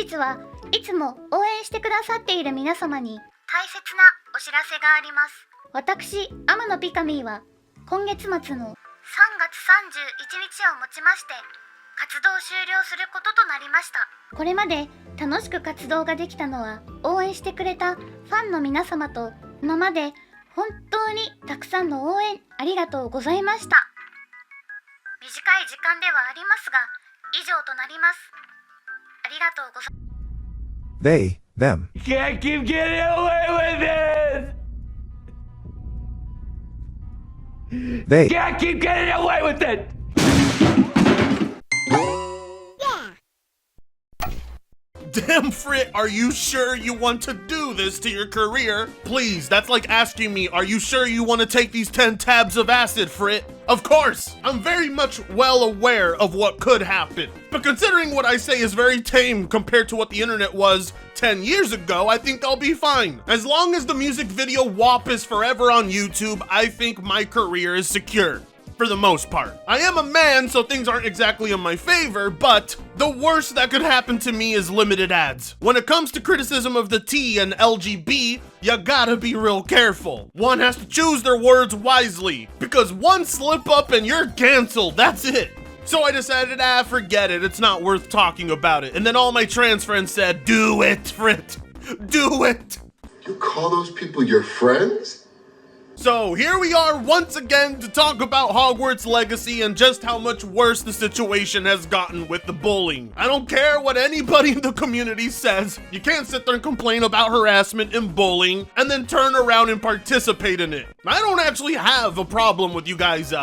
日はいつも応援してくださっている皆様に大切なお知らせがあります。私、天野ピカミーは今月末の3月31日をもちまして活動終了することとなりました。これまで楽しく活動ができたのは応援してくれたファンの皆様と今まで本当にたくさんの応援ありがとうございました。短い時間ではありますが以上となります。ありがとうございます。They, them. Can't keep getting away with it! They. Can't keep getting away with it! Damn, Frit, are you sure you want to do this to your career? Please, that's like asking me, are you sure you want to take these 10 tabs of acid, Frit? Of course! I'm very much well aware of what could happen. But considering what I say is very tame compared to what the internet was 10 years ago, I think I'll be fine. As long as the music video WAP is forever on YouTube, I think my career is secure. For the most part. I am a man, so things aren't exactly in my favor, but the worst that could happen to me is limited ads. When it comes to criticism of the T and LGB, you gotta be real careful. One has to choose their words wisely, because one slip up and you're canceled, that's it. So I decided, forget it, it's not worth talking about it. And then all my trans friends said, do it, Frit, do it. You call those people your friends? So here we are once again to talk about Hogwarts Legacy and just how much worse the situation has gotten with the bullying. I don't care what anybody in the community says. You can't sit there and complain about harassment and bullying and then turn around and participate in it. I don't actually have a problem with you guys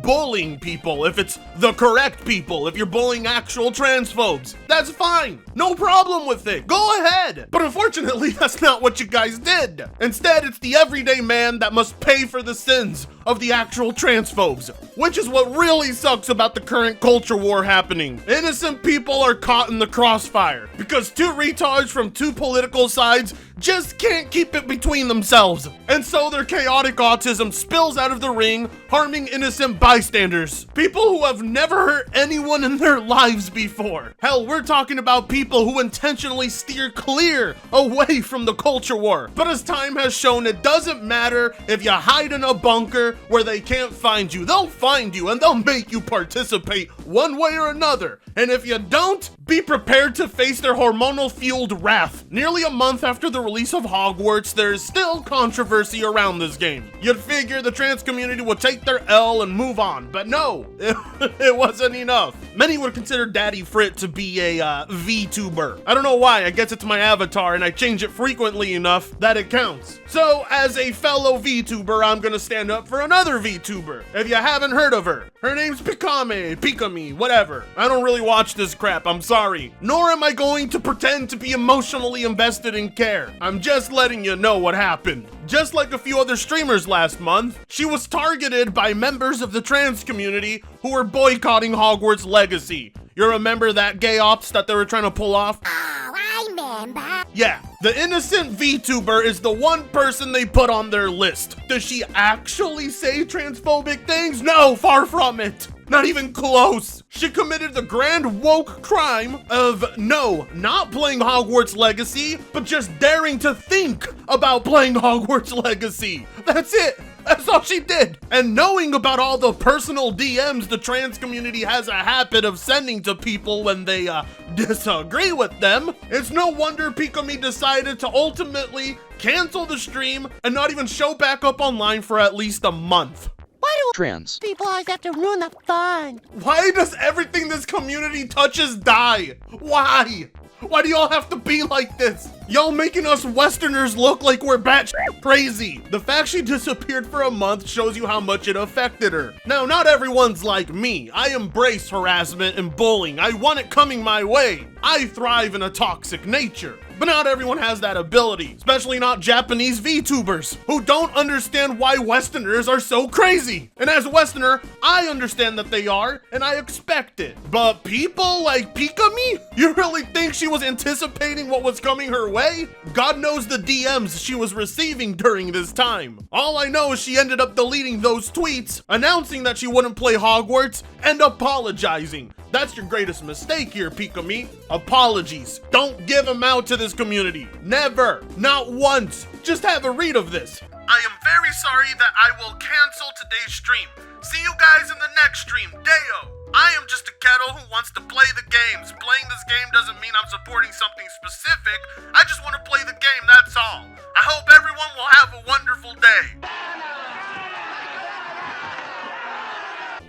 bullying people if it's the correct people. If you're bullying actual transphobes, that's fine. No problem with it. Go ahead. But unfortunately, that's not what you guys did. Instead, it's the everyday man that must pay for the sins of the actual transphobes, which is what really sucks about the current culture war happening. Innocent people are caught in the crossfire because two retards from two political sides just can't keep it between themselves. And so their chaotic autism spills out of the ring, harming innocent bystanders. People who have never hurt anyone in their lives before. Hell, we're talking about people who intentionally steer clear away from the culture war. But as time has shown, it doesn't matter if you hide in a bunker where they can't find you. They'll find you and they'll make you participate one way or another. And if you don't, be prepared to face their hormonal-fueled wrath. Nearly a month after the release of Hogwarts, there's still controversy around this game. You'd figure the trans community would take their L and move on, but no, it wasn't enough. Many would consider Daddy Frit to be a Vtuber. I don't know why, I guess it's my avatar and I change it frequently enough that it counts. So, as a fellow Vtuber, I'm gonna stand up for another Vtuber. If you haven't heard of her, her name's Pikamee, whatever. I don't really watch this crap, I'm sorry. Nor am I going to pretend to be emotionally invested and care. I'm just letting you know what happened. Just like a few other streamers last month, she was targeted by members of the trans community who were boycotting Hogwarts Legacy. You remember that gay ops that they were trying to pull off? Oh, I remember. Yeah, the innocent Vtuber is the one person they put on their list. Does she actually say transphobic things? No, far from it. Not even close. She committed the grand woke crime of, no, not playing Hogwarts Legacy, but just daring to think about playing Hogwarts Legacy. That's it. That's all she did. And knowing about all the personal DMs the trans community has a habit of sending to people when they disagree with them, it's no wonder Pikamee decided to ultimately cancel the stream and not even show back up online for at least a month. Why do trans people always have to ruin the fun? Why does everything this community touches die? Why? Why do y'all have to be like this? Y'all making us Westerners look like we're batshit crazy. The fact she disappeared for a month shows you how much it affected her. Now, not everyone's like me. I embrace harassment and bullying. I want it coming my way. I thrive in a toxic nature. But not everyone has that ability, especially not Japanese Vtubers, who don't understand why Westerners are so crazy. And as a Westerner, I understand that they are, and I expect it. But people like Pikamee? You really think she was anticipating what was coming her way, God knows the DMs she was receiving during this time. All I know is she ended up deleting those tweets, announcing that she wouldn't play Hogwarts, and apologizing. That's your greatest mistake here, Pikamee. Apologies. Don't give them out to this community. Never. Not once. Just have a read of this. I am very sorry that I will cancel today's stream. See you guys in the next stream. Deo. I am just a kettle who wants to play the games. Playing this game doesn't mean I'm supporting something specific. I just want to play the game, that's all. I hope everyone will have a wonderful day.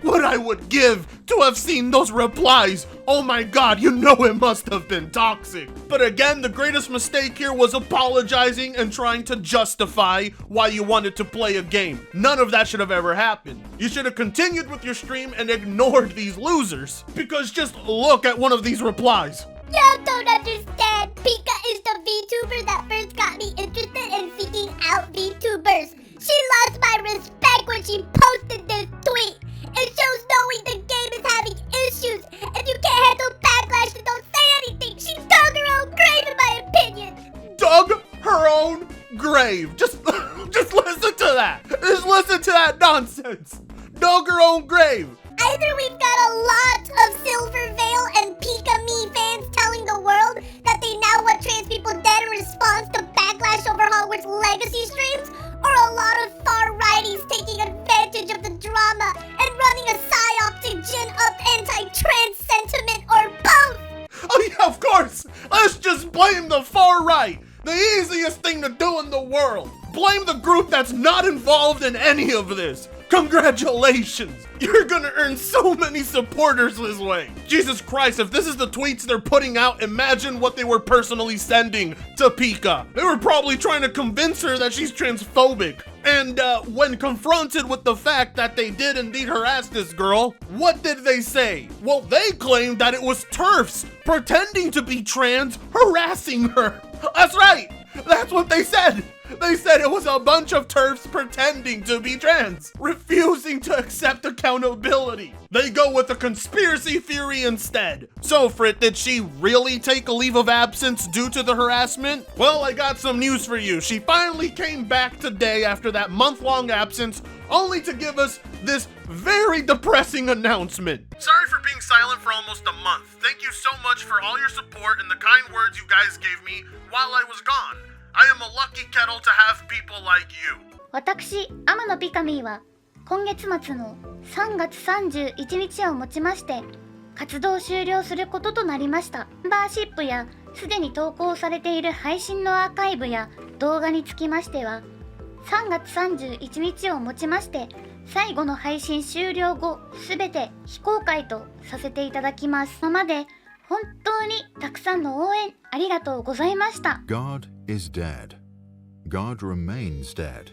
What I would give to have seen those replies. Oh my god, you know it must have been toxic. But again, the greatest mistake here was apologizing and trying to justify why you wanted to play a game. None of that should have ever happened. You should have continued with your stream and ignored these losers. Because just look at one of these replies. Y'all don't understand. Pika is the VTuber that first got me interested in seeking out VTubers. She lost my respect when she posted this tweet. It shows knowing the game is having issues. If you can't handle backlash, then don't say anything. She dug her own grave, in my opinion. Dug her own grave. Just listen to that. Just listen to that nonsense. Dug her own grave. Either we've got a lot of Silver Veil and Pikamee fans telling the world that they now want trans people dead in response to backlash over Hogwarts Legacy streams, or a lot of far-righties taking advantage of the drama and running a psyop to gin up anti-trans sentiment, or both. Oh yeah, of course. Let's just blame the far right. The easiest thing to do in the world. Blame the group that's not involved in any of this. Congratulations! You're gonna earn so many supporters this way. Jesus Christ, if this is the tweets they're putting out, imagine what they were personally sending to Pika. They were probably trying to convince her that she's transphobic. And when confronted with the fact that they did indeed harass this girl, what did they say? Well, they claimed that it was TERFs pretending to be trans harassing her. That's right! That's what they said! They said it was a bunch of TERFs pretending to be trans, refusing to accept accountability. They go with a conspiracy theory instead. So, Frit, did she really take a leave of absence due to the harassment? Well, I got some news for you. She finally came back today after that month-long absence, only to give us this very depressing announcement. Sorry for being silent for almost a month. Thank you so much for all your support and the kind words you guys gave me while I was gone. I am a lucky kettle to have people like you. 私、天野ピカミーは今月末の3月31日をもちまして活動終了することとなりました。メンバーシップやすでに投稿されている配信のアーカイブや動画につきましては3月31日をもちまして最後の配信終了後すべて非公開とさせていただきます。今まで本当にたくさんの応援ありがとうございました。 God is dead. God remains dead.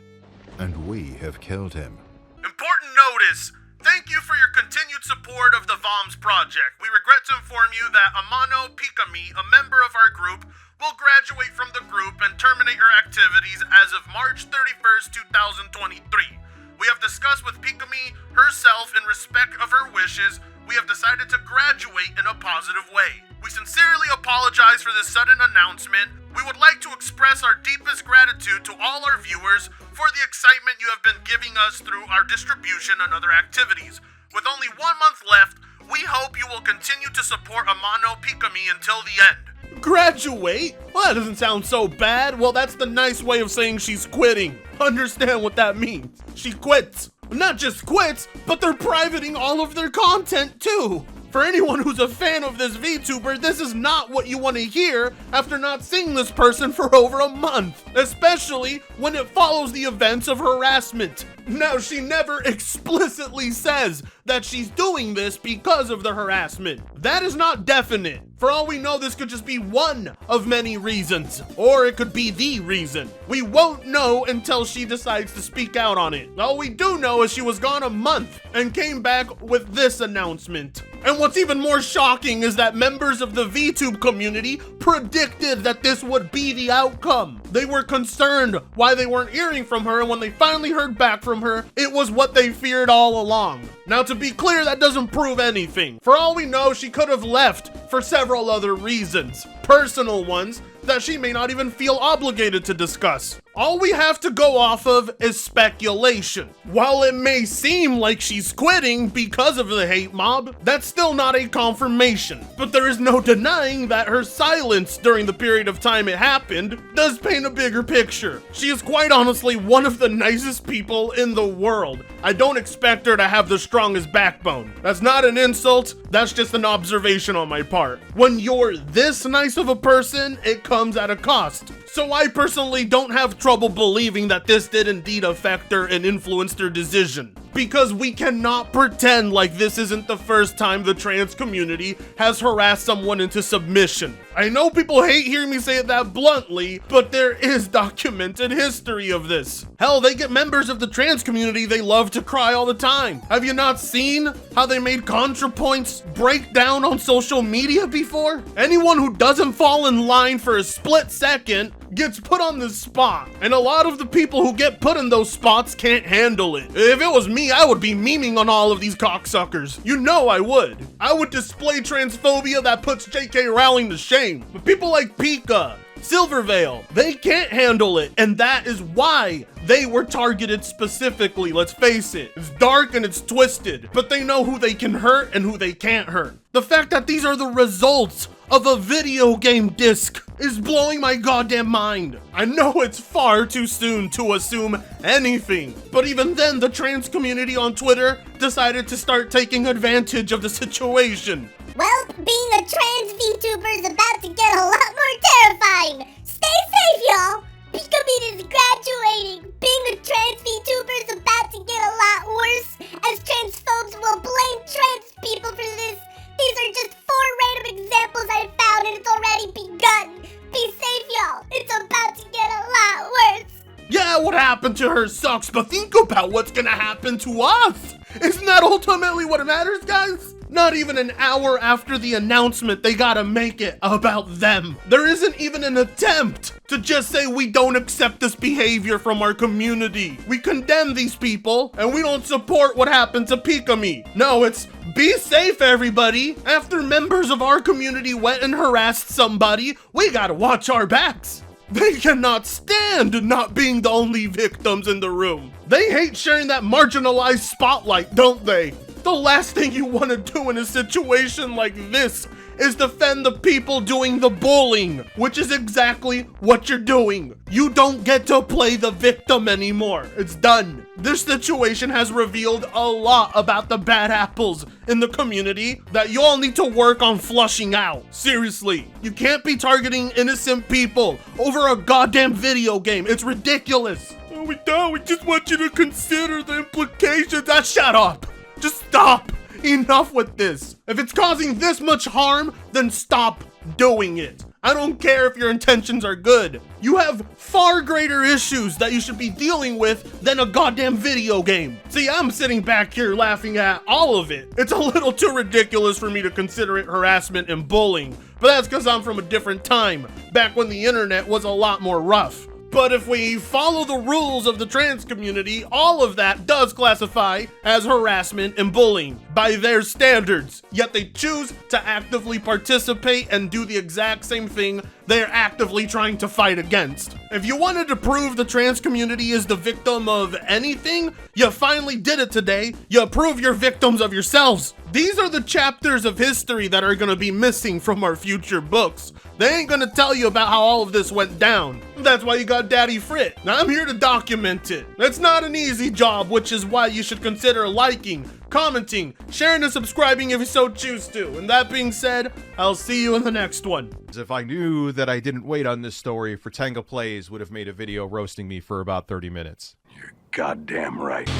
And we have killed him. Important notice. Thank you for your continued support of the VOMS project. We regret to inform you that Amano Pikamee, a member of our group, will graduate from the group and terminate her activities as of March 31st, 2023. We have discussed with Pikamee herself in respect of her wishes. We have decided to graduate in a positive way. We sincerely apologize for this sudden announcement. We would like to express our deepest gratitude to all our viewers for the excitement you have been giving us through our distribution and other activities. With only 1 month left, we hope you will continue to support Amano Pikamee until the end. Graduate? Well, that doesn't sound so bad. Well, that's the nice way of saying she's quitting. Understand what that means. She quits. Not just quits, but they're privating all of their content too. For anyone who's a fan of this VTuber, this is not what you want to hear after not seeing this person for over a month, especially when it follows the events of harassment. Now, she never explicitly says that she's doing this because of the harassment. That is not definite. For all we know, this could just be one of many reasons, or it could be the reason. We won't know until she decides to speak out on it. All we do know is she was gone a month and came back with this announcement. And what's even more shocking is that members of the VTube community predicted that this would be the outcome. They were concerned why they weren't hearing from her, and when they finally heard back from her, it was what they feared all along. Now, to be clear, that doesn't prove anything. For all we know, she could have left for several other reasons, personal ones that she may not even feel obligated to discuss. All we have to go off of is speculation. While it may seem like she's quitting because of the hate mob, that's still not a confirmation. But there is no denying that her silence during the period of time it happened does paint a bigger picture. She is quite honestly one of the nicest people in the world. I don't expect her to have the strongest backbone. That's not an insult, that's just an observation on my part. When you're this nice of a person, it comes at a cost. So I personally don't have trouble believing that this did indeed affect her and influenced her decision. Because we cannot pretend like this isn't the first time the trans community has harassed someone into submission. I know people hate hearing me say it that bluntly, but there is documented history of this. Hell, they get members of the trans community they love to cry all the time. Have you not seen how they made ContraPoints break down on social media before? Anyone who doesn't fall in line for a split second gets put on the spot, and a lot of the people who get put in those spots can't handle it. If it was me, I would be memeing on all of these cocksuckers. You know I would. I would display transphobia that puts J.K. Rowling to shame. But people like Pika, Silvervale, they can't handle it, and that is why they were targeted specifically. Let's face it, it's dark and it's twisted, but they know who they can hurt and who they can't hurt. The fact that these are the results of a video game disc is blowing my goddamn mind. I know it's far too soon to assume anything, but even then the trans community on Twitter decided to start taking advantage of the situation. Well, being a trans VTuber is about to get a lot more terrifying. Stay safe, y'all. Pikamee is graduating. Being a trans VTuber is about to get a lot worse, as transphobes will blame trans people for this. These are just 4 random examples I found, and it's already begun. Be safe, y'all. It's about to get a lot worse. Yeah, what happened to her sucks, but think about what's gonna happen to us. Isn't that ultimately what matters, guys? Not even an hour after the announcement, they gotta make it about them. There isn't even an attempt to just say we don't accept this behavior from our community. We condemn these people, and we don't support what happened to Pikamee. No, it's be safe, everybody. After members of our community went and harassed somebody, we gotta watch our backs. They cannot stand not being the only victims in the room. They hate sharing that marginalized spotlight, don't they? The last thing you want to do in a situation like this is defend the people doing the bullying, which is exactly what you're doing. You don't get to play the victim anymore. It's done. This situation has revealed a lot about the bad apples in the community that you all need to work on flushing out. Seriously, you can't be targeting innocent people over a goddamn video game. It's ridiculous. Oh, we don't. We just want you to consider the implications. Shut up. Just stop. Enough with this. If it's causing this much harm, then stop doing it. I don't care if your intentions are good. You have far greater issues that you should be dealing with than a goddamn video game. See, I'm sitting back here laughing at all of it. It's a little too ridiculous for me to consider it harassment and bullying, but that's because I'm from a different time, back when the internet was a lot more rough. But if we follow the rules of the trans community, all of that does classify as harassment and bullying by their standards. Yet they choose to actively participate and do the exact same thing they're actively trying to fight against. If you wanted to prove the trans community is the victim of anything, you finally did it today. You prove you're victims of yourselves. These are the chapters of history that are gonna be missing from our future books. They ain't gonna tell you about how all of this went down. That's why you got Daddy Frit. Now I'm here to document it. It's not an easy job, which is why you should consider liking, commenting, sharing, and subscribing if you so choose to. And that being said, I'll see you in the next one. If I knew that I didn't wait on this story, Tenga Plays would have made a video roasting me for about 30 minutes. You're goddamn right.